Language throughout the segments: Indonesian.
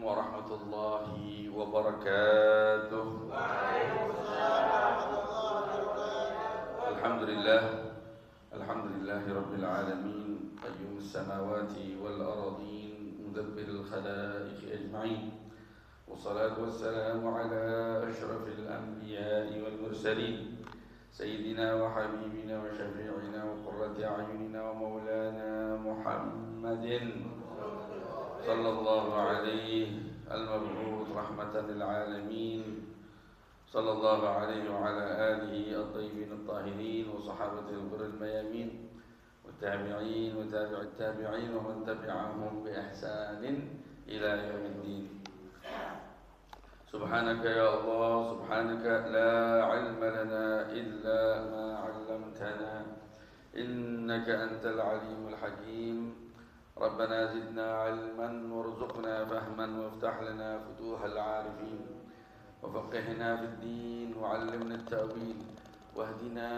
warahmatullahi wabarakatuh. Alhamdulillah, alhamdulillahi rabbil alamin, qayyumus samawati wal ardin, mudabbiril khalaiqi ajma'in. Wassalatu wassalamu ala asyrafil anbiya'i wal mursalin, sayyidina wa habibina wa syafi'ina wa qurrati a'yunina wa maulana Muhammadin sallallahu alaihi al-mab'uth rahmatan lil alamin, sallallahu alaihi wa ala alihi at-tayyibin at-tahirin wa sahabatihi al-ghurril mayamin wa tabi'in wa tabi'it tabi'in wa man tabi'ahum bi ihsanin ila yaumiddin. Subhanaka ya Allah, subhanaka la ilma lana illa ma 'allamtana, innaka antal alimul hakim. Rabbana zidna ilman warzuqna fahman waftah lana futuhal arifin wa faqihna fid din wa 'allimna at-ta'wil wahdina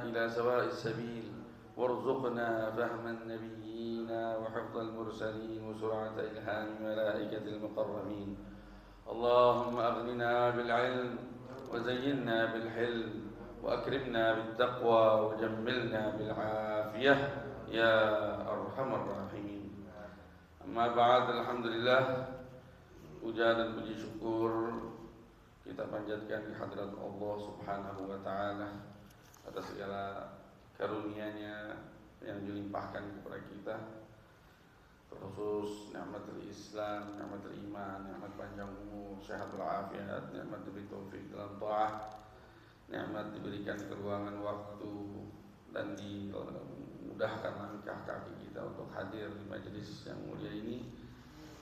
ila sawa'is sabil warzuqna fahman nabiyyina wa hifdhal mursalin wa sur'ata ilhami malaikatil muqarrabin. Allahumma aghnina bil 'ilm wa zayyinna bil hilm wa akrimna bit taqwa wa jammilna bil 'afiyah ya arhamar rahimin. Amma ba'd, alhamdulillah, puja dan puji syukur kita panjatkan di hadirat Allah Subhanahu wa taala atas segala karunia-Nya yang dilimpahkan kepada kita, terkhusus nikmatul Islam, nikmatul iman, nikmat panjang umur, sehatul afiat, nikmat diberi taufik dalam taat, nikmat diberikan keluangan waktu dan dimudahkan langkah kaki kita untuk hadir di majelis yang mulia ini,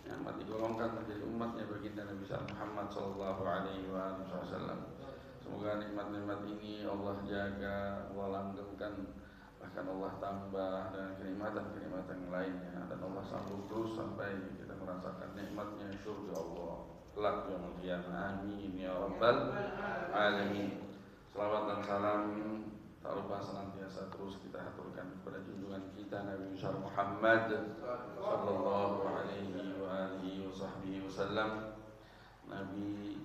nikmat digolongkan menjadi umatnya baginda Nabi Muhammad sallallahu alaihi wasallam. Semoga nikmat-nikmat ini Allah jaga, Allah langgengkan, bahkan Allah tambah dengan kenikmatan-kenikmatan lainnya, dan Allah sambung terus sampai kita merasakan nikmatnya surga Allah kelak yaumul qiyamah. Amin ya rabbal alamin. Salawat dan salam tak lupa senantiasa terus kita haturkan kepada junjungan kita Nabi besar Muhammad sallallahu alaihi wa alihi wasallam, Nabi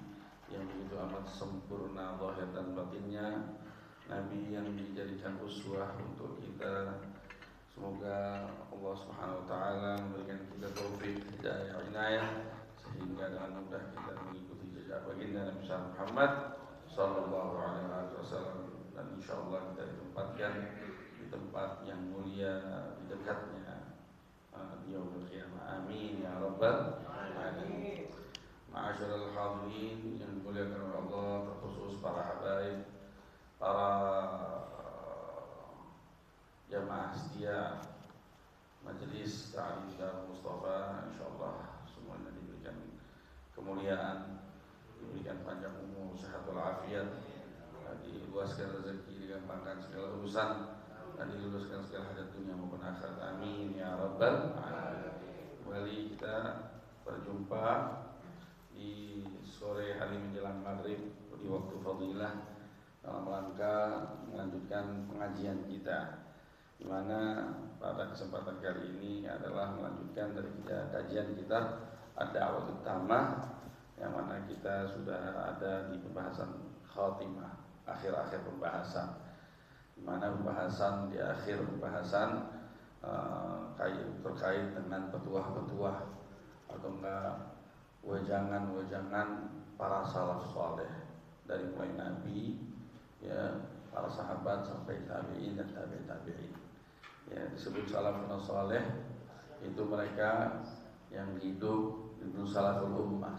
yang begitu amat sempurna zahir dan batinnya, Nabi yang dijadikan uswah untuk kita. Semoga Allah Subhanahu wa taala memberikan kita taufik, hidayah, inayah, sehingga dengan mudah kita mengikuti jejak baginda Nabi Muhammad sallallahu alaihi wasallam, dan insyaallah kita ditempatkan di tempat yang mulia di dekatnya di yaumul qiyamah. Amin ya rabbal alamin. Ma'asyiral hadirin yang dimuliakan oleh Allah, terkhusus para habaib, para jamaah setia majelis Ta'lim Darul Mustafa, insyaallah semuanya diberikan kemuliaan, diberikan panjang umur, sehatul afiat, diluaskan rezeki, digampangkan segala urusan, dan diluluskan segala hajat dunia maupun akhirat. Amin ya rabbal alamin. Kembali kita berjumpa di sore hari menjelang maghrib di waktu fadilah dalam rangka melanjutkan pengajian kita, di mana pada kesempatan kali ini adalah melanjutkan dari kajian kita ad-da'wah utama, yang mana kita sudah ada di pembahasan khatimah, akhir-akhir pembahasan, di mana pembahasan di akhir pembahasan terkait dengan petuah-petuah atau enggak wejangan-wejangan para salaf saleh, dari mulai Nabi, ya, para sahabat sampai tabi'in dan tabi'in. Ya, disebut salafun saleh itu mereka yang hidup itu salaful ummah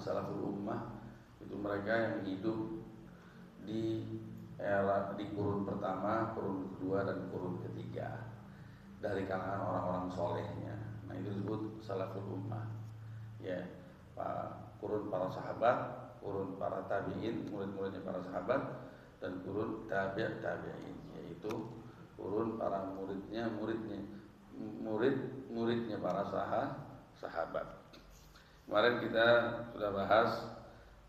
itu mereka yang hidup di kurun pertama, kurun kedua, dan kurun ketiga dari kalangan orang-orang solehnya. Nah, itu disebut salaful ummah. Ya, kurun para sahabat, kurun para tabi'in, murid-muridnya para sahabat, dan kurun tabi'in, yaitu kurun para muridnya para sahabat. Kemarin kita sudah bahas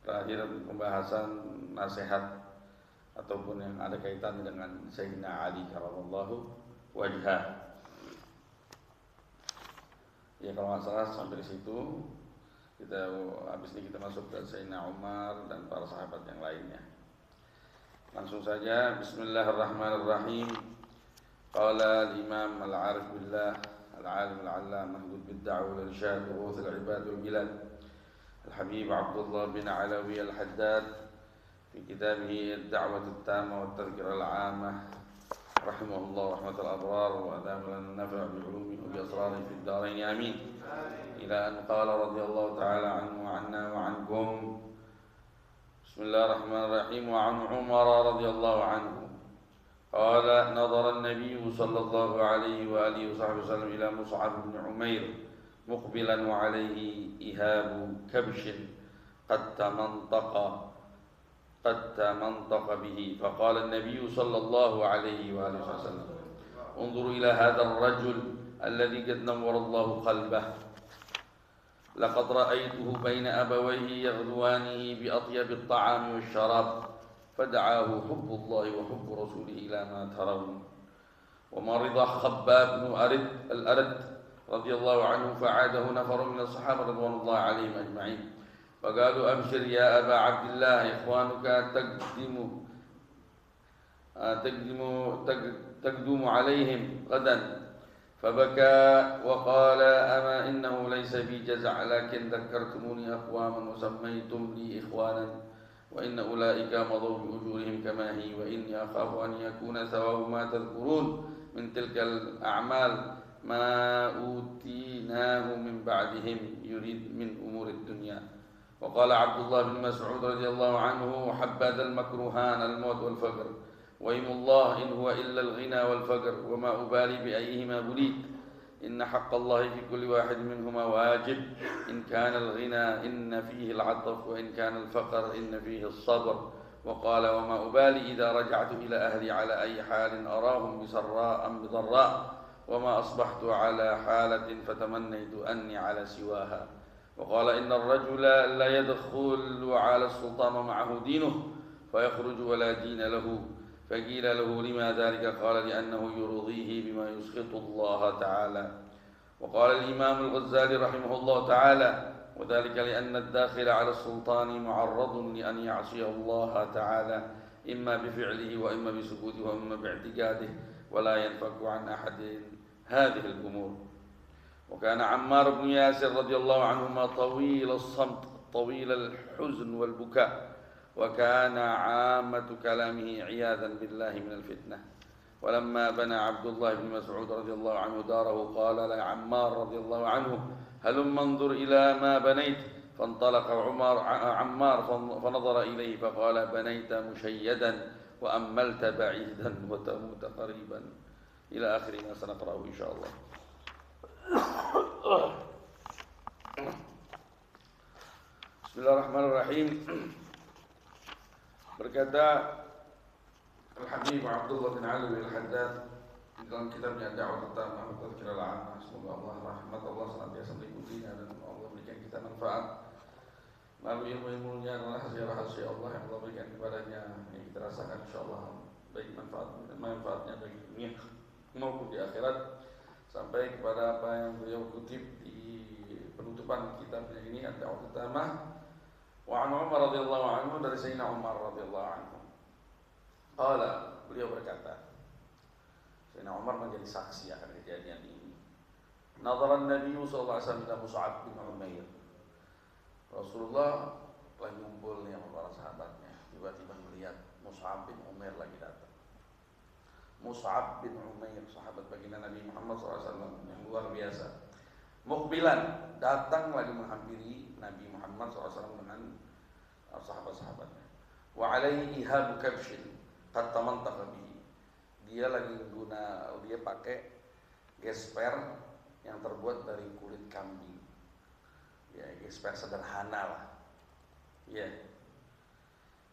terakhir pembahasan nasihat ataupun yang ada kaitan dengan Sayyidina Ali karramallahu wajhah. Ya, kalau nggak salah sampai di situ kita habis ini kita masuk ke Sayyidina Umar dan para sahabat yang lainnya. Langsung saja, Bismillahirrahmanirrahim. Qala al-Imam al-Arif billah al-Alim al-Allamah bid-da'wah wal-irsyad wa ruth al-ibad wal-bilad Al-Habib Abdullah bin Alawi al-Haddad fi kitabih ad-da'wah at-tamah wa at-tadhkirah al-'ammah rahimahullah rahmatal abrar wa adama lana an-naf' bi 'ulumihi wa bi asrarihi fid darain amin. Ila an qala radhiyallahu ta'ala anhu wa 'anna wa 'ankum. Bismillahirrahmanirrahim. Wa 'an Umar radhiyallahu anhu qala nadhara an-nabiy sallallahu alaihi wa alihi wasallam ila Mus'ab bin Umair muqbilan wa alayhi ihabu kabshin qad tamantaqa به فقال النبي صلى الله عليه وآله وسلم انظروا إلى هذا الرجل الذي قد نور الله قلبه لقد رأيته بين أبويه يغدوانه بأطيب الطعام والشراب فدعاه حب الله وحب رسوله إلى ما ترون. ومرض خباب بن الأرد رضي الله عنه فعاده نفر من الصحابة رضوان الله عليهم أجمعين فقالوا أبشر يا أبا عبد الله إخوانك تقدم عليهم غدا فبكى وقال أما إنه ليس بي جزع لكن ذكرتموني أقواما وسميتم لي إخوانا وإن أولئك مضوا بأجورهم كما هي وإني أخاف أن يكون ثواب ما تذكرون من تلك الأعمال ما أوتيناه من بعدهم يريد من أمور الدنيا. وقال عبد الله بن مسعود رضي الله عنه حبذا المكروهان الموت والفقر وإيم الله إن هو إلا الغنى والفقر وما أبالي بأيهما بليت إن حق الله في كل واحد منهما واجب إن كان الغنى إن فيه العطف وإن كان الفقر إن فيه الصبر. وقال وما أبالي إذا رجعت إلى أهلي على أي حال أراهم بسراء أم بضراء وما أصبحت على حالة فتمنيت أني على سواها. وقال إن الرجل لا يدخل على السلطان معه دينه فيخرج ولا دين له فقيل له لما ذلك قال لأنه يرضيه بما يسخط الله تعالى. وقال الإمام الغزالي رحمه الله تعالى وذلك لأن الداخل على السلطان معرض لأن يعصي الله تعالى إما بفعله وإما بسكوته وإما باعتقاده ولا ينفك عن أحد هذه الأمور. وكان عمار بن ياسر رضي الله عنهما طويل الصمت طويل الحزن والبكاء وكان عامة كلامه عياذا بالله من الفتنة. ولما بنى عبد الله بن مسعود رضي الله عنه داره قال لعمار رضي الله عنه هلم انظر إلى ما بنيت فانطلق عمار فنظر إليه فقال بنيت مشيدا وأملت بعيدا وتموت قريبا إلى آخر ما سنقرأه إن شاء الله. Bismillahirrahmanirrahim. Berkata Al-Habib Abdullah bin Alawi al-Haddad dalam kitabnya Ad-Da'wah at-Tamah wa Tadhkirah al-'Ammah, semoga rahmat Allah senantiasa meliputinya dan Allah berikan kita manfaat melalui ilmu-ilmunya dan rahasia-rahasia Allah yang Allah berikan kepadanya yang kita rasakan insyaallah baik manfaatnya bagi dunia maupun di akhirat. Sampai kepada apa yang beliau kutip di penutupan kitabnya ini Ad-Da'wah at-Tamah. Wa 'an Umar radhiyallahu anhu dari Sayyidina Umar radhiyallahu anhu. Qala, beliau berkata, Sayyidina Umar menjadi saksi akan kejadian ini. Nadhara an-Nabi sallallahu alaihi wasallam ila Mus'ab bin Umair. Rasulullah lagi ngumpul nih sama para sahabatnya, tiba-tiba melihat Mus'ab bin Umair lagi datang. Mus'ab bin Umair, sahabat baginda Nabi Muhammad SAW yang luar biasa. Muqbilan, datang lagi menghampiri Nabi Muhammad SAW dengan sahabat-sahabatnya. Wa alaihi ihabu kabshin qad tamantaqa bihi. Dia pakai gesper yang terbuat dari kulit kambing. Ya, gesper sederhana lah. Ya.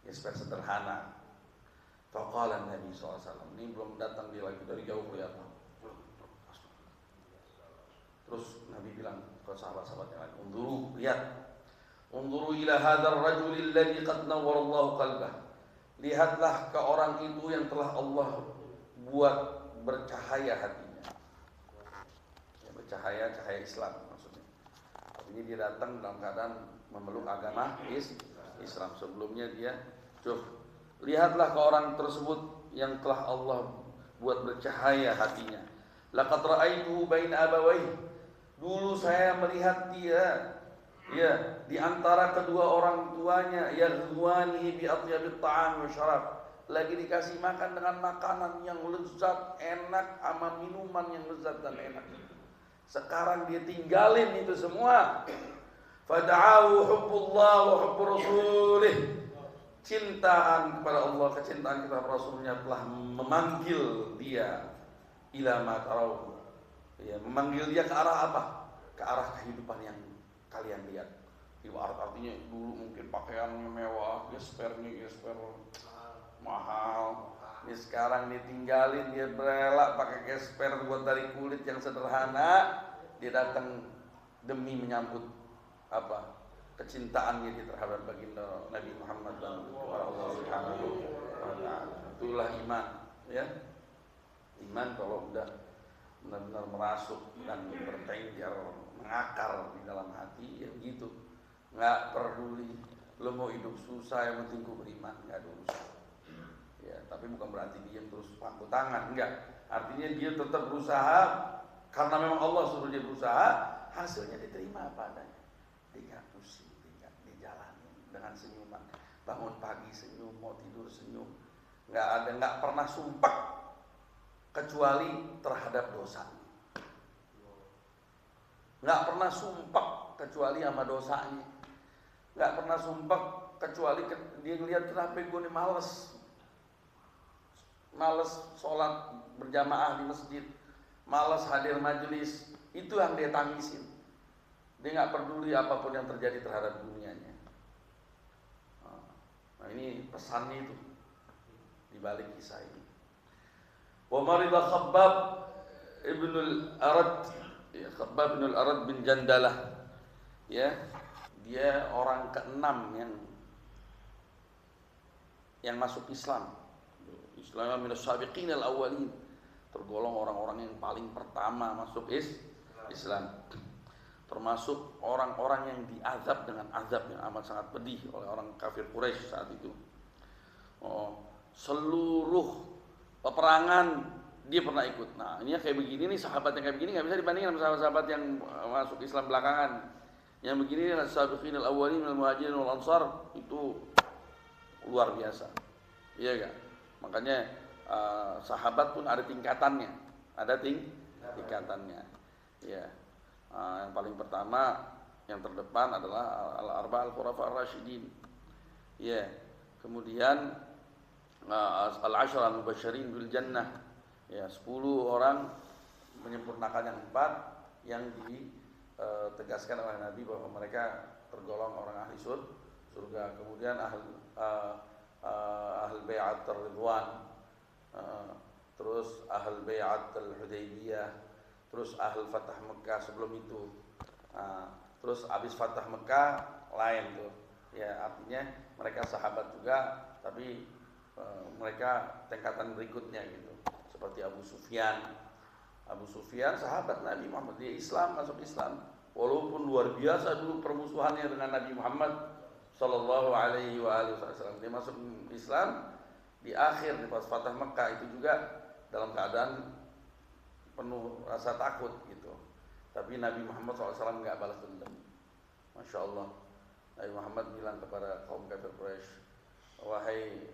Gesper sederhana. Faqala Nabi SAW, ini belum datang dia lagi dari jauh kelihatan. Terus Nabi bilang ke sahabat-sahabatnya lagi, Unduru ila hadzal rajul alladhi qad nawwara Allah qalbah. Lihatlah ke orang itu yang telah Allah buat bercahaya hatinya. Ya, bercahaya, cahaya Islam maksudnya. Ini dia datang dalam keadaan memeluk agama Islam. Sebelumnya dia lihatlah ke orang tersebut yang telah Allah buat bercahaya hatinya. Laqad ra'aituhu baina abawayhi. Dulu saya melihat dia di antara kedua orang tuanya, yaghwanihi bi atyabit ta'am wa syarab. Lagi dikasih makan dengan makanan yang lezat, enak, sama minuman yang lezat dan enak. Sekarang dia tinggalin itu semua. Fada'ahu hubbullah wa hubbu rasulih. Cintaan kepada Allah, kecintaan kepada Rasulnya telah memanggil dia ila ma tarau. Memanggil dia ke arah apa? Ke arah kehidupan yang kalian lihat. Artinya dulu mungkin pakaiannya mewah, gesper mahal. Ini sekarang ditinggalin, dia rela pakai gesper buat dari kulit yang sederhana. Dia datang demi menyambut apa? Kecintaannya dia terhadap baginda Nabi Muhammad dan kepada Allah Subhanahu wa taala. Itulah iman, ya. Iman kalau udah benar-benar merasuk dan bertengger, mengakar di dalam hati, ya gitu. Enggak peduli lo mau hidup susah, yang penting ku beriman, enggak ada urusan. Ya, tapi bukan berarti dia terus pangku tangan, enggak. Artinya dia tetap berusaha karena memang Allah suruh dia berusaha, hasilnya diterima apa adanya. Dia pusing, dia dijalani dengan senyuman. Bangun pagi senyum, mau tidur senyum. Enggak pernah sumpah kecuali terhadap dosa. Enggak pernah sumpah kecuali sama dosanya. Enggak pernah sumpah kecuali dia ngelihat kenapa gue nih males sholat berjamaah di masjid, males hadir majelis. Itu yang dia tangisin. Dia nggak peduli apapun yang terjadi terhadap dunianya. Nah ini pesannya itu di balik kisah ini. Wa marida Khabbab ibnul Arad, ya, Khabbab ibnul Arad bin Jandalah, ya, dia orang keenam yang masuk Islam. Islam minas sabiqin al-awwalin, tergolong orang-orang yang paling pertama masuk Islam. Termasuk orang-orang yang diazab dengan azab yang amat sangat pedih oleh orang kafir Quraisy saat itu. Seluruh peperangan dia pernah ikut. Nah, ini kayak begini nih, sahabat yang kayak begini nggak bisa dibandingkan sama sahabat-sahabat yang masuk Islam belakangan. Yang begini as-sabiqin al-awwalin minal muhajirin wal ansar, itu luar biasa. Iya enggak? Makanya sahabat pun ada tingkatannya. Ada tingkatannya. Ya. Yang paling pertama, yang terdepan adalah al-arba' al-khulafa ar-rasyidin. Ya. Kemudian al-ashara al-mubasysyirin bil jannah. Ya, 10 orang menyempurnakan yang 4 yang ditegaskan oleh Nabi bahwa mereka tergolong orang ahli surga. Kemudian ahl bai'at ar-ridwan, terus ahl bai'at al-Hudaybiyah, terus ahl Fatah Mekah sebelum itu. Terus habis Fatah Mekah lain tuh. Ya, artinya mereka sahabat juga, tapi mereka tingkatan berikutnya gitu. Seperti Abu Sufyan sahabat Nabi Muhammad, dia Islam, masuk Islam. Walaupun luar biasa dulu permusuhannya dengan Nabi Muhammad sallallahu alaihi wasallam, dia masuk Islam di akhir di pas Fatah Mekah itu juga dalam keadaan penuh rasa takut gitu. Tapi Nabi Muhammad SAW nggak balas dendam. Masya Allah. Nabi Muhammad bilang kepada kaum kafir Quraisy, wahai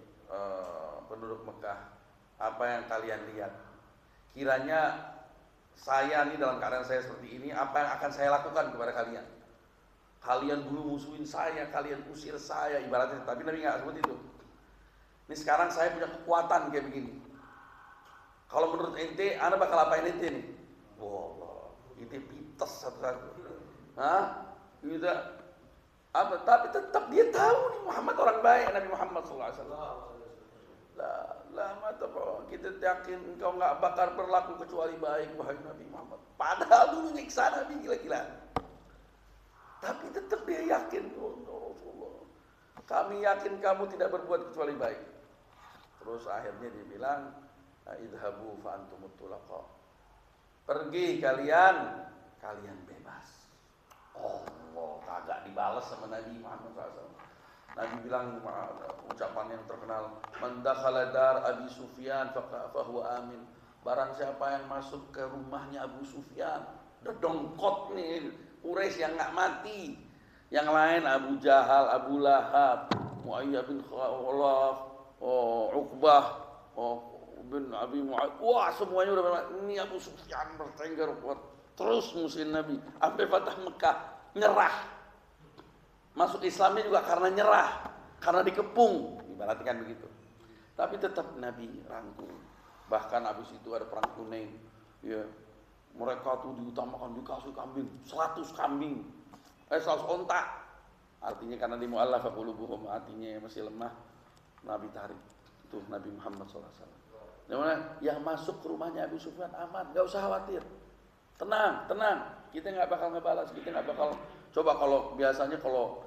penduduk Mekah, apa yang kalian lihat? Kiranya saya ini dalam keadaan saya seperti ini, apa yang akan saya lakukan kepada kalian? Kalian dulu musuhin saya, kalian usir saya, ibaratnya. Tapi Nabi nggak seperti itu. Ini sekarang saya punya kekuatan kayak begini. Kalau menurut ente, anda bakal apain ente nih? Wallah, ente pites satu-satu. Gitu. Apa? Tapi tetap dia tahu nih Muhammad orang baik, Nabi Muhammad SAW. Kita yakin engkau nggak bakal berlaku kecuali baik, wahai Nabi Muhammad. Padahal dulu nyiksa Nabi gila-gila. Tapi tetap dia yakin, oh Rasulullah, kami yakin kamu tidak berbuat kecuali baik. Terus akhirnya dia bilang, idhabu fa antumut tulaqa. Pergi kalian bebas. Allah kagak dibalas sama Nabi Muhammad SAW. Nabi bilang ucapan yang terkenal, man dakhala dar Abi Sufyan fahuwa amin. Barang siapa yang masuk ke rumahnya Abu Sufyan, dedongkot nih Quraisy yang nggak mati. Yang lain Abu Jahal, Abu Lahab, Muayyah bin Khalaf, Uqbah, bin Abi Mu'ad. Wah, semuanya udah mati. Ini Abu Sufyan bertengger kuat. Terus musuhin Nabi sampai Fatah Mekah, nyerah. Masuk Islamnya juga karena nyerah, karena dikepung, ibaratkan begitu. Tapi tetap Nabi rangkul. Bahkan habis itu ada perang Hunain, ya. Mereka tuh diutamakan dikasih kambing, 100 kambing. 100 onta. Artinya karena di mu'allafah qulubuhum, artinya masih lemah, Nabi tarik. Itu Nabi Muhammad SAW. Dimana yang masuk ke rumahnya Abu Sufyan aman, gak usah khawatir. Tenang, tenang. Kita gak bakal ngebalas, kita gak bakal. Coba kalau biasanya kalau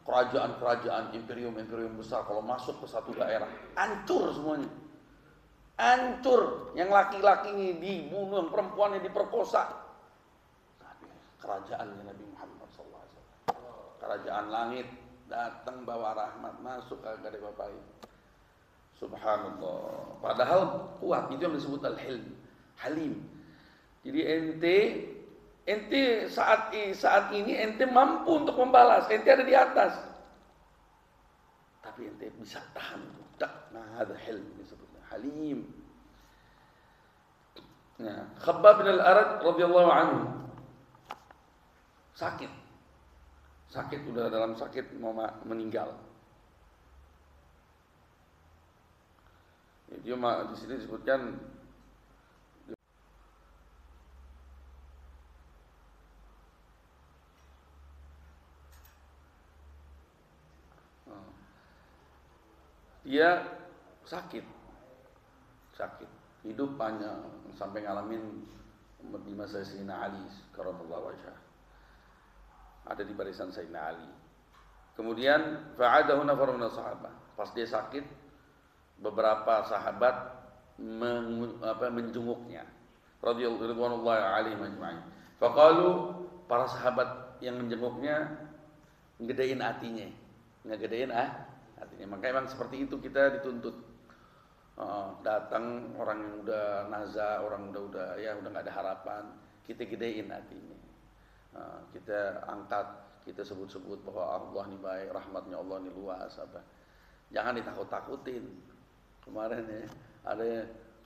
kerajaan-kerajaan, imperium-imperium besar kalau masuk ke satu daerah, hancur semuanya. Hancur. Yang laki-lakinya dibunuh, yang perempuannya diperkosa. Kerajaannya Nabi Muhammad SAW, kerajaan langit, datang bawa rahmat, masuk kagak ada apa-apa. Subhanallah. Padahal kuat, itu yang disebut al-hilm, halim. Jadi ente saat ini ente mampu untuk membalas, ente ada di atas, tapi ente bisa tahan. Nah, ada hilm disebutnya halim. Nah, Khabbab bin al-Arat radhiyallahu anhu sakit, udah dalam sakit mau meninggal. Dia di sini disebutkan dia sakit, hidup panjang sampai ngalamin di masa Sayyidina Ali karramallahu wajhah. Ada di barisan Sayyidina Ali. Kemudian fa'adahu nafar min sahabat. Pas dia sakit, beberapa sahabat menjenguknya. Radhiyallahu alaihim ajma'in. Faqalu, para sahabat yang menjenguknya ngegedein hatinya. Hatinya. Maka emang seperti itu kita dituntut. Datang orang yang udah naza, orang udah nggak ada harapan, kita gedein hatinya. Kita angkat, kita sebut-sebut bahwa Allah ini baik, rahmatnya Allah ini luas apa. Jangan ditakut-takutin. Kemarin ya,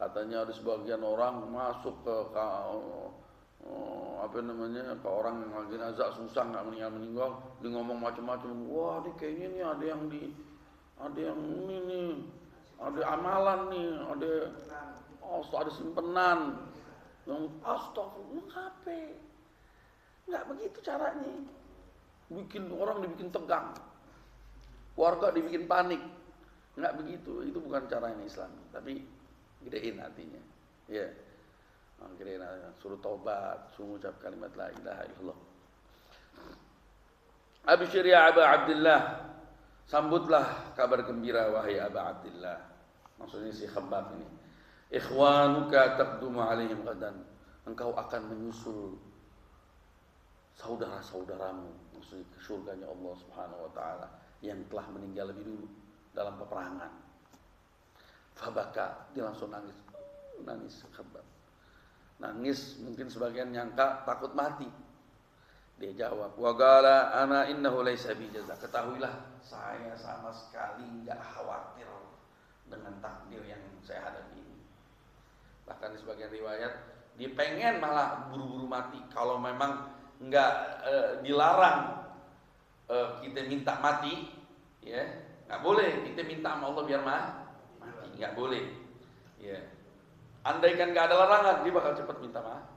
katanya ada sebagian orang masuk ke ke orang yang lagi nazak susah nggak meninggal, dia ngomong macam-macam. Wah, ini kayaknya nih ada yang ini nih, ada amalan nih, ada simpenan. Yang astagfirullah, ngapain? Nggak begitu caranya. Bikin orang dibikin tegang, keluarga dibikin panik. Nggak begitu. Itu bukan cara yang Islam. Tapi gedein hatinya. Ya, gedein hatinya. Suruh taubat, suruh ucap kalimat la ilaha illallah. Absyir ya Aba Abdillah, sambutlah kabar gembira wahai Aba Abdillah. Maksudnya si Khabbab ini. Ikhwanuka taqdumu alaihim ghadan. Engkau akan menyusul saudara-saudaramu, maksudnya ke surganya Allah Subhanahu wa taala yang telah meninggal lebih dulu dalam peperangan. Fabaka, dia langsung nangis Khabbab. Nangis mungkin sebagian nyangka takut mati. Dia jawab, wa qala ana innahu laisa bi jaza. Ketahuilah saya sama sekali enggak khawatir dengan takdir yang saya hadapi ini. Bahkan di sebagian riwayat dia pengen malah buru-buru mati kalau memang enggak dilarang kita minta mati, ya nggak boleh kita minta sama Allah biar mati, nggak boleh, ya. Andaikan nggak ada larangan, dia bakal cepat minta mati.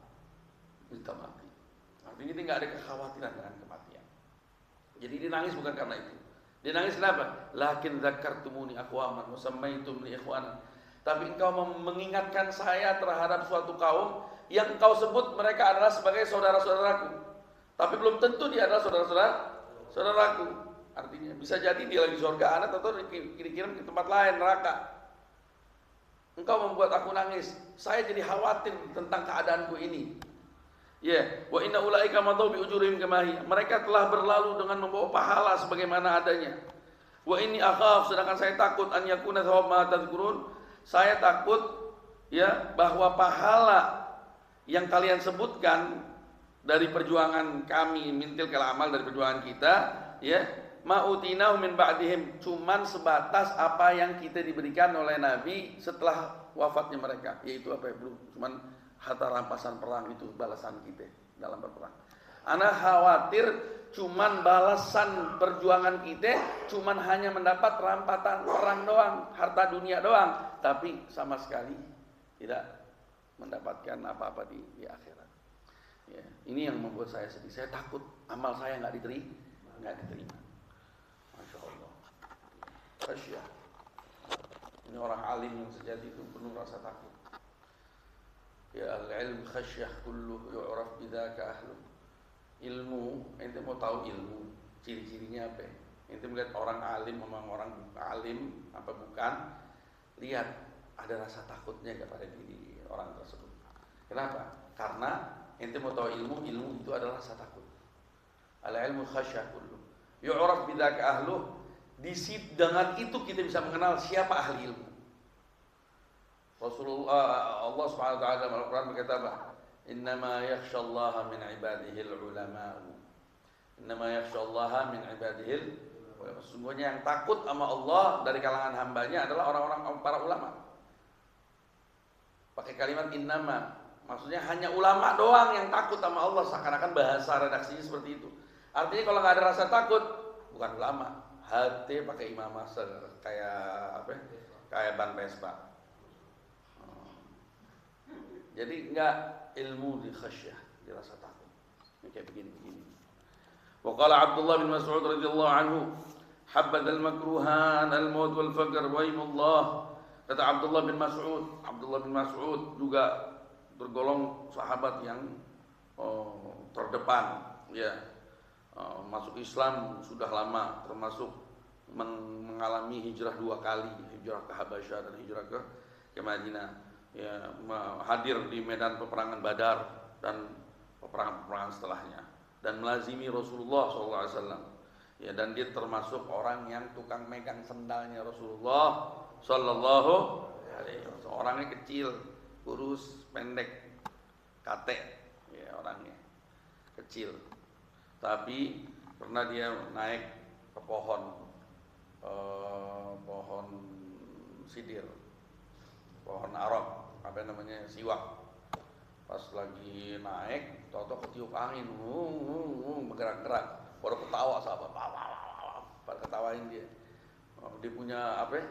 Artinya dia nggak ada kekhawatiran dengan kematian. Jadi dia nangis bukan karena itu. Dia nangis kenapa? Lakin dzakartumuni aqwaman wa sammaitum li ikhwana. Tapi engkau mengingatkan saya terhadap suatu kaum yang engkau sebut mereka adalah sebagai saudara-saudaraku. Tapi belum tentu dia adalah saudaraku. Artinya bisa jadi dia lagi surga atau dikirim ke tempat lain, neraka. Engkau membuat aku nangis. Saya jadi khawatir tentang keadaanku ini. Ya, wa inna ulaika madau bi ujurihim kama. Mereka telah berlalu dengan membawa pahala sebagaimana adanya. Wa inni akhaf, sedangkan saya takut an yakuna thawab ma tadhkurun. Saya takut ya bahwa pahala yang kalian sebutkan dari perjuangan kami, mintil kal amal, dari perjuangan kita, ya, ma'utinahu min ba'dihim, cuman sebatas apa yang kita diberikan oleh Nabi setelah wafatnya mereka, yaitu apa ya, belum cuman harta rampasan perang, itu balasan kita dalam berperang. Ana khawatir cuman balasan perjuangan kita cuman hanya mendapat rampasan perang doang, harta dunia doang, tapi sama sekali tidak mendapatkan apa-apa di akhirat. Ya, ini yang membuat saya sedih. Saya takut amal saya nggak diterima. Masya Allah. Khasyah. Ini orang alim yang sejati itu penuh rasa takut. Ya al-ilm khasyah kulluh yu'raf bidzaka ahlu. Ilmu, ente mau tahu ilmu, ciri-cirinya apa? Ente melihat orang alim memang orang alim apa bukan? Lihat ada rasa takutnya kepada diri orang tersebut. Kenapa? Karena ente mau tahu ilmu itu adalah rasa takut. Al-ilmu khasyah kulluh yu'raf bidzaka ahlu. Dengan itu kita bisa mengenal siapa ahli ilmu. Rasulullah, Allah Subhanahu wa taala dalam Al-Qur'an berkata, "Innama yakhsyallaha min ibadihil ulama." Innama yakhsyallaha min ibadihil ulama. Sesungguhnya yang takut sama Allah dari kalangan hambanya adalah orang-orang para ulama. Pakai kalimat innama, maksudnya hanya ulama doang yang takut sama Allah, seakan-akan bahasa redaksinya seperti itu. Artinya kalau nggak ada rasa takut, bukan ulama. Hati pakai imam master kayak apa? Kayak ban Vespa. Jadi enggak ilmu di khasyah, di rasa takut. Ini kayak begini. Wa qala Abdullah bin Mas'ud radhiyallahu anhu, habbad al-makruhan al-maut wal faqr wa imullah. Kata Abdullah bin Mas'ud juga tergolong sahabat yang terdepan, ya. Masuk Islam sudah lama, termasuk mengalami hijrah 2 kali, hijrah ke Habasyah dan hijrah ke Madinah. Ya, hadir di medan peperangan Badar dan peperangan setelahnya, dan melazimi Rasulullah SAW. Ya, dan dia termasuk orang yang tukang megang sendalnya Rasulullah Sallallahu Alaihi Wasallam. Orangnya kecil, kurus, pendek, katek, ya orangnya kecil. Tapi pernah dia naik ke pohon sidir, pohon arok, apa namanya, siwak. Pas lagi naik, toto ketiup angin, bergerak-gerak. Baru ketawa sahabat, pada ketawain dia. Dia punya apa?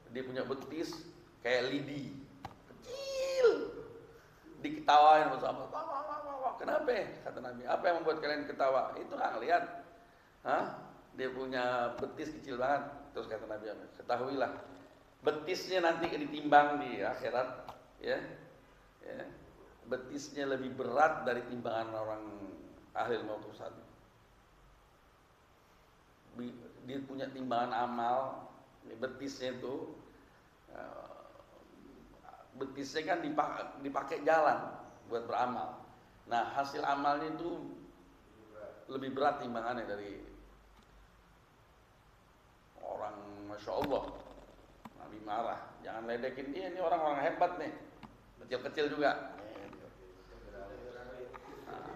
Dia punya betis kayak lidi, kecil. Diketawain sama sahabat. Kenapa? Kata Nabi. Apa yang membuat kalian ketawa? Itu nggak ngeliat. Dia punya betis kecil banget. Terus kata Nabi, ketahuilah, betisnya nanti ditimbang di akhirat, ya. Betisnya lebih berat dari timbangan orang ahli maut tadi. Dia punya timbangan amal, betisnya itu, betisnya kan dipakai jalan buat beramal. Nah, hasil amalnya itu lebih berat timbangannya dari orang, Masya Allah. Nabi marah, jangan ledekin dia, ini orang-orang hebat nih, kecil-kecil juga.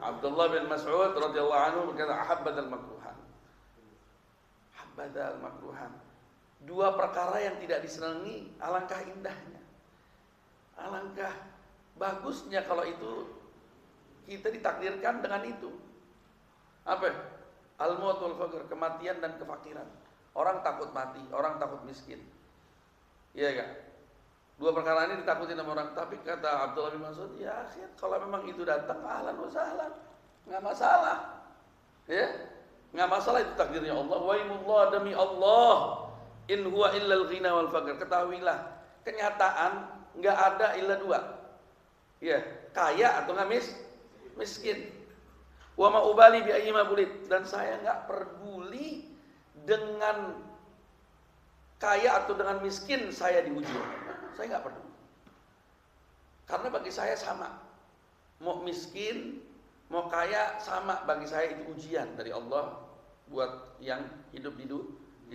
Abdullah bin Mas'ud radhiyallahu anhu berkata, habbadal makruhan. Habbadal makruhan. 2 perkara yang tidak disenangi, alangkah indahnya. Alangkah bagusnya kalau itu kita ditakdirkan dengan itu. Apa? Al-maut wal faqr, kematian dan kefakiran. Orang takut mati, orang takut miskin. Iya kan? 2 perkara ini ditakutin sama orang. Tapi kata Abdullah bin Mas'ud, ya akhir, kalau memang itu datang, ahlan wa sahlan, nggak masalah. Ya, nggak masalah, itu takdirnya Allah. Wa imullah, demi Allah, in huwa illal ghina wal faqr. Ketahuilah, kenyataan nggak ada illa 2. Ya, kaya atau nggak miskin. Wa ma ubali bi ayyi ma bulit, dan saya nggak peduli dengan kaya atau dengan miskin saya diuji. Saya nggak peduli. Karena bagi saya sama. Mau miskin, Mau kaya sama bagi saya itu ujian dari Allah buat yang hidup di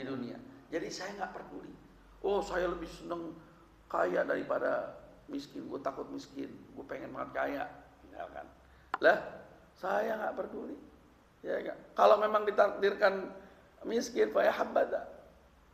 dunia. Jadi saya nggak peduli. Oh saya lebih seneng kaya daripada miskin. Gue takut miskin. Gue pengen banget kaya. Misalkan. Lah saya nggak peduli. Ya gak? Kalau memang ditakdirkan miskin, ya habada.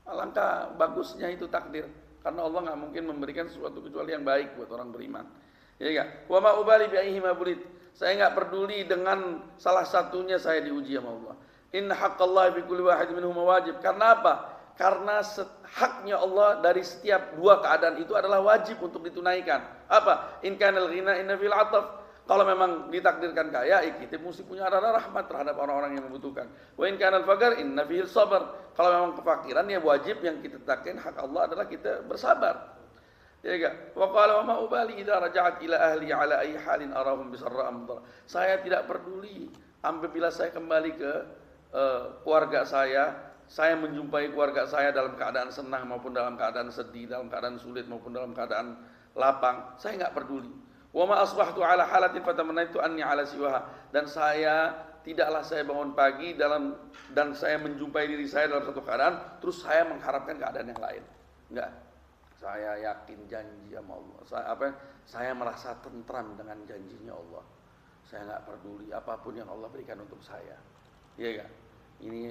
Alangkah bagusnya itu takdir. Karena Allah nggak mungkin memberikan sesuatu kecuali yang baik buat orang beriman. Ya gak? Wa ma ubali bi ayyi ma bulit. Saya nggak peduli dengan salah satunya saya diuji sama Allah. Inna haqqallahi fi kulli wahid minhum wajib. Karena apa? Karena haknya Allah dari setiap dua keadaan itu adalah wajib untuk ditunaikan. Apa? In kanal ghina inna fil 'ataf. Kalau memang ditakdirkan kaya, kita mesti punya rasa rahmat terhadap orang-orang yang membutuhkan. Wa in kanal faqir inna fil sabar. Kalau memang kefakiran, ya wajib yang kita takdirkan hak Allah adalah kita bersabar. Ya enggak? Wa qala wa ma ubali idza raja'at ila ahli ala ayyi halin arahum bisarra amdar. Saya tidak peduli apabila saya kembali ke keluarga saya menjumpai keluarga saya dalam keadaan senang maupun dalam keadaan sedih, dalam keadaan sulit maupun dalam keadaan lapang, saya enggak peduli. Wa ma asbahtu ala halatin fatamannaitu anni ala siwaha. Dan tidaklah saya bangun pagi dan saya menjumpai diri saya dalam satu keadaan terus saya mengharapkan keadaan yang lain. Enggak. Saya yakin janji sama Allah. Saya merasa tentram dengan janjinya Allah. Saya enggak peduli apapun yang Allah berikan untuk saya. Iya enggak? Ini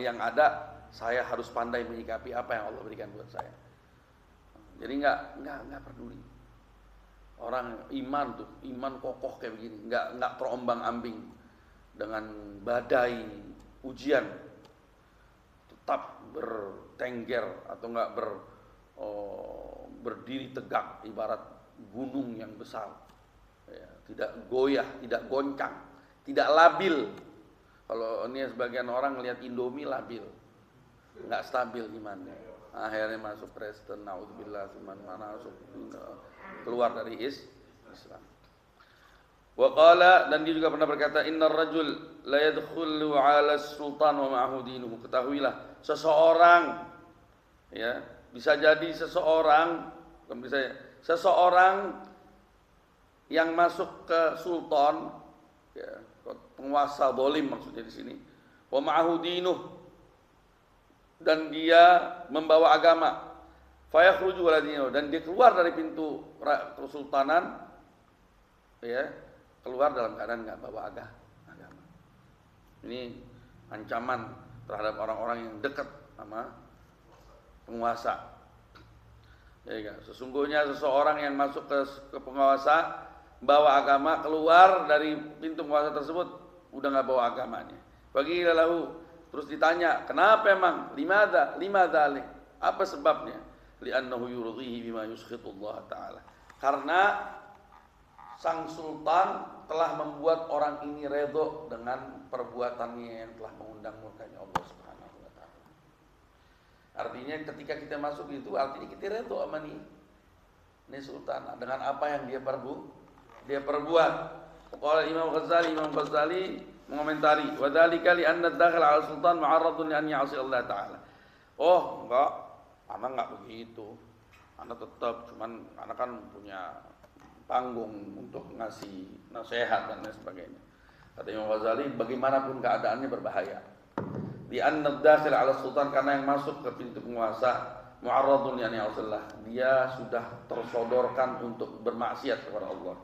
yang ada, saya harus pandai menyikapi apa yang Allah berikan buat saya. Jadi enggak peduli. Orang iman kokoh kayak begini, enggak terombang-ambing dengan badai ujian, tetap bertengger atau enggak berdiri tegak ibarat gunung yang besar, ya, tidak goyah, tidak goncang, tidak labil. Kalau ini sebagian orang melihat Indomie labil, enggak stabil imannya, akhirnya masuk Kristen, naudzubillah, masuk keluar dari Islam. Wa qala, dan dia juga pernah berkata, innar rajul la yadkhulu 'ala sultan wa ma'ahu dinuhu. Ketahuilah, seseorang, ya, bisa jadi seseorang yang masuk ke sultan, ya, penguasa zalim maksudnya di sini, wa ma'ahu dinuh, dan dia membawa agama, fayakhruju waladinahu, dan dia keluar dari pintu kesultanan, ya, keluar dalam keadaan enggak bawa agama. Ini ancaman terhadap orang-orang yang dekat sama penguasa. Ya, sesungguhnya seseorang yang masuk ke penguasa bawa agama, keluar dari pintu penguasa tersebut udah enggak bawa agamanya. Bagi lalu terus ditanya, kenapa emang? Limadza dzalik? Apa sebabnya? Li'annahu yurdihi bima yuskhitullah ta'ala. Karena sang sultan telah membuat orang ini redho dengan perbuatannya yang telah mengundang murkanya Allah Subhanahu wa ta'ala. Artinya ketika kita masuk itu, artinya kita redho sama ini sultan dengan apa yang dia perbuat. Qala Imam Ghazali mengomentari, wa dzalika li anna ad-dakhil 'ala sultan mu'arradun li an ya'si Allah ta'ala. Oh, anak enggak begitu. Anak tetap, cuman anak kan punya panggung untuk ngasih nasihat dan lain sebagainya. Kata Imam Ghazali, bagaimanapun keadaannya berbahaya. Di an-dakhil 'ala sultan, karena yang masuk ke pintu penguasa mu'arradun li an ya'si Allah. Dia sudah tersodorkan untuk bermaksiat kepada Allah.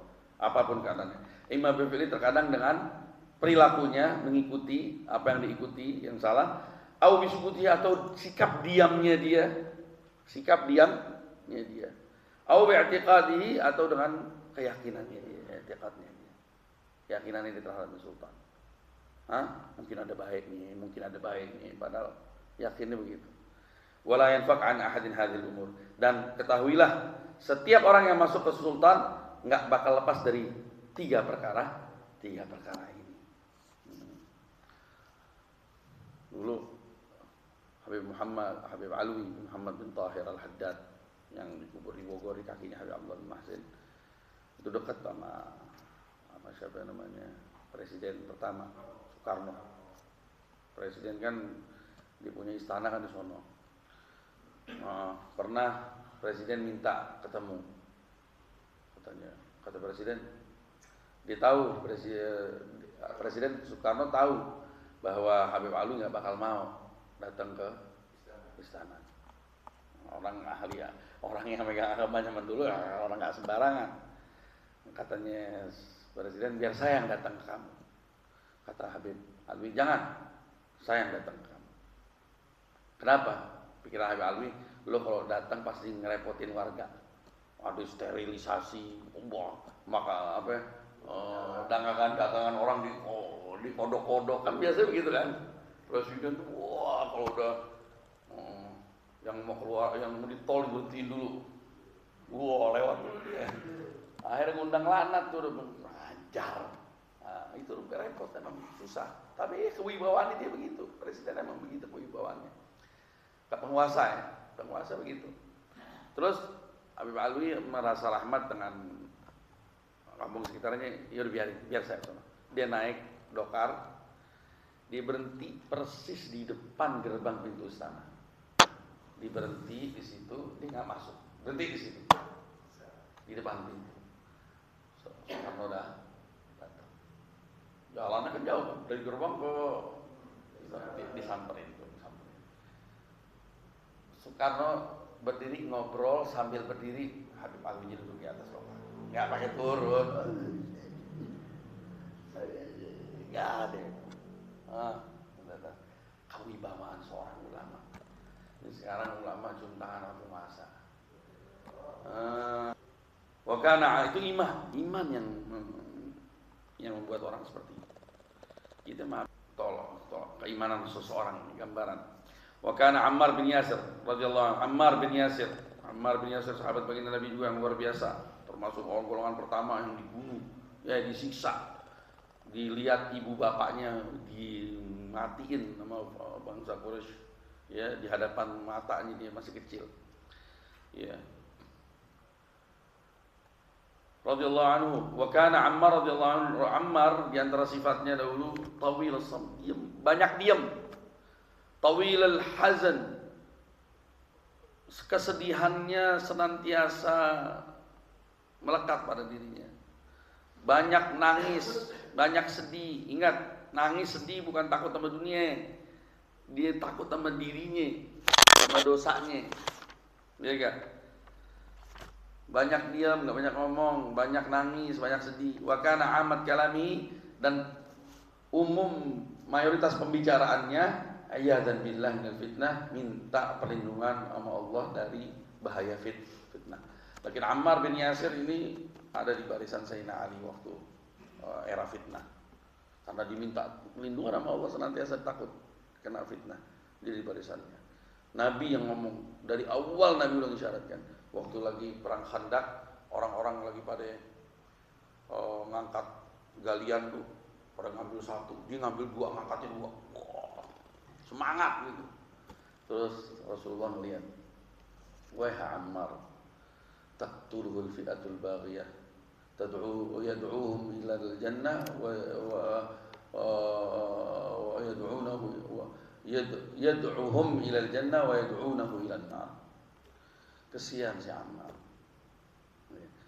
Apapun keadaannya. Imam Bifili terkadang dengan perilakunya mengikuti apa yang diikuti yang salah, au bisukuti, atau sikap diamnya dia, au bi'tiqadihi, atau dengan keyakinannya dia, i'tiqadnya dia, keyakinannya dia terhadap sultan. Mungkin ada baiknya, padahal yakinnya begitu. Wala yanfaq an ahadin hadhil umur, dan ketahuilah setiap orang yang masuk ke sultan enggak bakal lepas dari tiga perkara ini. Dulu Habib Alwi Muhammad bin Tahir Al-Haddad yang dikubur di Bogor, di kakinya Habib Abdullah bin Mahsin, itu dekat sama siapa namanya, presiden pertama Soekarno. Presiden kan dia punya istana kan di sono. Pernah presiden minta ketemu, kata presiden, Dia tahu Presiden Soekarno tahu bahwa Habib Alwi nggak bakal mau datang ke istana. Orang ahli, orang yang megang agama zaman dulu orang nggak sembarangan. Katanya Presiden, biar saya yang datang ke kamu. Kata Habib Alwi, jangan, saya yang datang ke kamu. Kenapa? Pikiran Habib Alwi, lo kalau datang pasti ngerepotin warga. Ada sterilisasi, maka apa? Dagangan orang di kodok-kodok kan biasanya begitu kan. Presiden tuh wah kalau udah yang mau keluar, yang mau di tol diberhentiin dulu, lewat dulu dia. Akhirnya ngundang lanat tuh, ajar. Nah, itu repot, emang susah. Tapi kewibawaannya dia begitu. Presiden emang begitu kewibawaannya. Ke penguasa begitu. Terus Habib Alwi merasa rahmat dengan kampung sekitarnya, ya biar saya sana. Dia naik dokar, dia berhenti persis di depan gerbang pintu istana. Dia berhenti di situ, dia nggak masuk, berhenti di situ, di depan pintu. Soekarno dah datang. Jalannya kan jauh, dari gerbang ke disamperin. Soekarno berdiri ngobrol sambil berdiri, Habib Alwi duduk di atas lokal, nggak pakai turun, nggak ada. Kewibawaan seorang ulama. Ini sekarang ulama cium tangan penguasa. Wakana itu iman yang membuat orang seperti itu. Kita tolong keimanan seseorang, gambaran. Wakana Ammar bin Yasir radhiyallahu anhu. Ammar bin Yasir sahabat baginda Nabi juga yang luar biasa, termasuk orang golongan pertama yang dibunuh, disiksa. Dilihat ibu bapaknya dimatiin sama bangsa Quraisy, di hadapan matanya, dia masih kecil. Radhiyallahu anhu. Wa kana Ammar radhiyallahu anhu. Ammar di antara sifatnya dahulu tawil as-sam, banyak diam. Tawil al-hazan, kesedihannya senantiasa melekat pada dirinya. Banyak nangis, banyak sedih. Ingat, nangis sedih bukan takut sama dunia, dia takut sama dirinya, sama dosanya. Iya kan? Banyak diam, nggak banyak ngomong, banyak nangis, banyak sedih. Wa kana amat kalami, dan umum mayoritas pembicaraannya dan billah minal fitnah, minta perlindungan sama Allah dari bahaya fitnah. Lakin Ammar bin Yasir ini ada di barisan Sayyidina Ali waktu era fitnah, karena diminta perlindungan sama Allah, senantiasa takut kena fitnah, dia di barisannya. Nabi yang ngomong dari awal, Nabi udah isyaratkan waktu lagi perang Khandaq, orang-orang lagi pada ngangkat galian tuh, pada ngambil satu, dia ngambil dua, ngangkatnya dua, semangat gitu. Terus Rasulullah melihat, wahai Ammar, taqtuluhul fi'atul baghiyah, yad'uhum ila al-jannah wa yad'uhum ila al-jannah wa yad'unahu ila an-nar. Kesian si Ammar,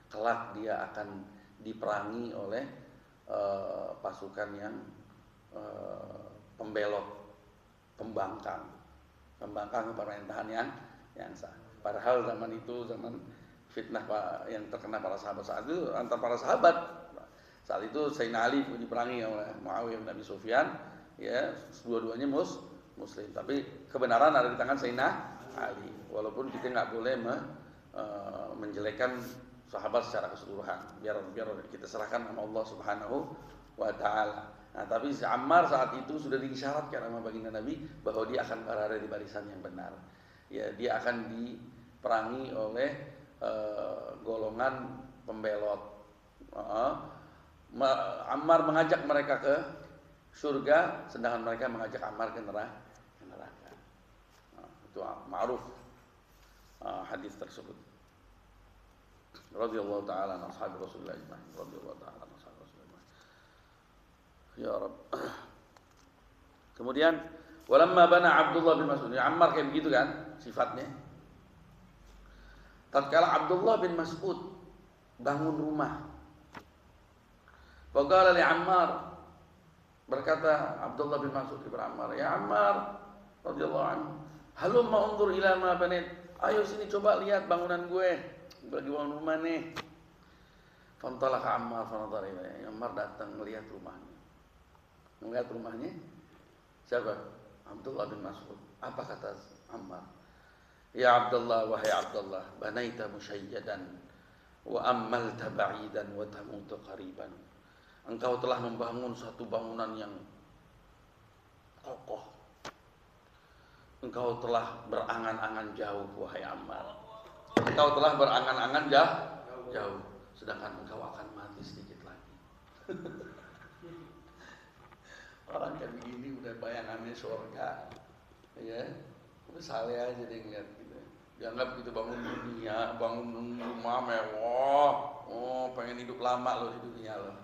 kelak dia akan diperangi oleh pasukan yang pembelot, pembangkang pemerintahan yang sah. Padahal zaman itu zaman fitnah yang terkena para sahabat saat itu, antar para sahabat. Saat itu Sayyidina Ali diperangi oleh Muawiyah bin Abi Sufyan, dua-duanya muslim. Tapi kebenaran ada di tangan Sayyidina Ali. Walaupun kita nggak boleh menjelekkan sahabat secara keseluruhan, biar kita serahkan sama Allah Subhanahu wa Ta'ala. Nah, tapi si Ammar saat itu sudah diisyaratkan sama baginda Nabi bahwa dia akan berada di barisan yang benar. Dia akan diperangi oleh golongan pembelot. Ammar mengajak mereka ke surga, sedangkan mereka mengajak Ammar ke neraka. Itu ma'ruf hadis tersebut. Radhiyallahu ta'ala an ashabi Rasulullah ajma'in. Radhiyallahu ta'ala an ashabi Rasulullah. Ya Rabb. Kemudian walamma bana Abdullah bin Mas'ud. Ammar kayak begitu kan sifatnya. Tatkala Abdullah bin Mas'ud bangun rumah, Faqala li Ammar, berkata Abdullah bin Mas'ud kepada Ammar, ya Ammar radhiyallahu anhu, halumma unzur ila ma banit. Ayo sini coba lihat bangunan gue, bagi bangun rumah nih. Fantalaka Ammar fanadhara ilaihi. Ammar datang melihat rumahnya. Melihat rumahnya siapa? Abdullah bin Mas'ud. Apa kata Ammar? Ya Abdullah, wahai Abdullah, banaita musyayyadan wa ammalta ba'idan wa tamutu qariban. Engkau telah membangun satu bangunan yang kokoh. Engkau telah berangan-angan jauh, wahai Ammar. Engkau telah berangan-angan jauh. Sedangkan engkau akan mati sedikit lagi. Orang kayak begini udah bayangannya surga, ya. Misalnya aja dia ngeliat gitu. Dianggap gitu bangun dunia, bangun rumah mewah. Oh, pengen hidup lama loh hidupnya loh.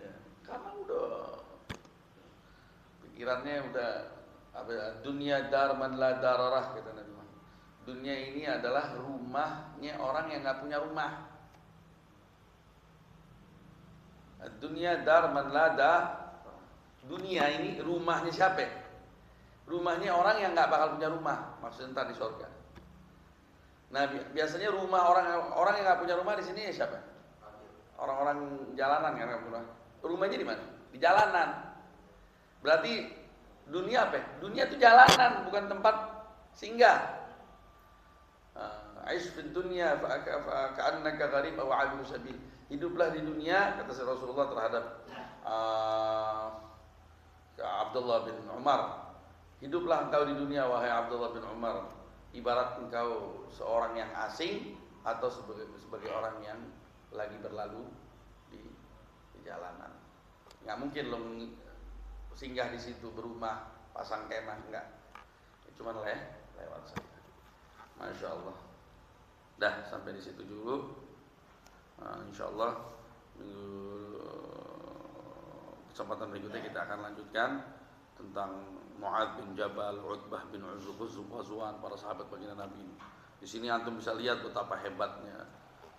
Ya, karena udah pikirannya udah apa? Dunia dar man la dararah kata Nabi Muhammad. Dunia ini adalah rumahnya orang yang nggak punya rumah. Dunia dar man la dararah. Dunia ini rumahnya siapa? Rumahnya orang yang nggak bakal punya rumah, maksudnya ntar di surga. Nah biasanya rumah orang yang nggak punya rumah di sini ya siapa? Orang-orang jalanan kan nggak punya. Rumahnya di mana? Di jalanan. Berarti dunia apa? Dunia itu jalanan, bukan tempat singgah. Aish fid dunya ka'annaka gharib aw 'abir sabil. Hiduplah di dunia, kata Rasulullah terhadap Abdullah bin Umar. Hiduplah engkau di dunia wahai Abdullah bin Umar, ibarat engkau seorang yang asing atau sebagai orang yang lagi berlalu di jalanan. Nggak mungkin lo singgah di situ berumah, pasang kemah, enggak. Cuman lewat saja. Masya Allah. Dah sampai di situ dulu. Insya Allah kesempatan berikutnya kita akan lanjutkan tentang Mu'adz bin Jabal, Utbah bin Ghazwan, para sahabat baginda Nabi. Di sini antum bisa lihat betapa hebatnya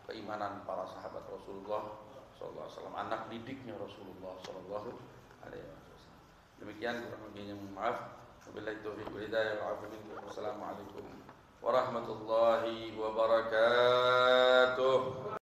keimanan para sahabat Rasulullah SAW, anak didiknya Rasulullah SAW. Demikian kurang lebihnya maaf. Wabillahi taufiq wal hidayah wal afiya minkum. Wassalamualaikum warahmatullahi wabarakatuh.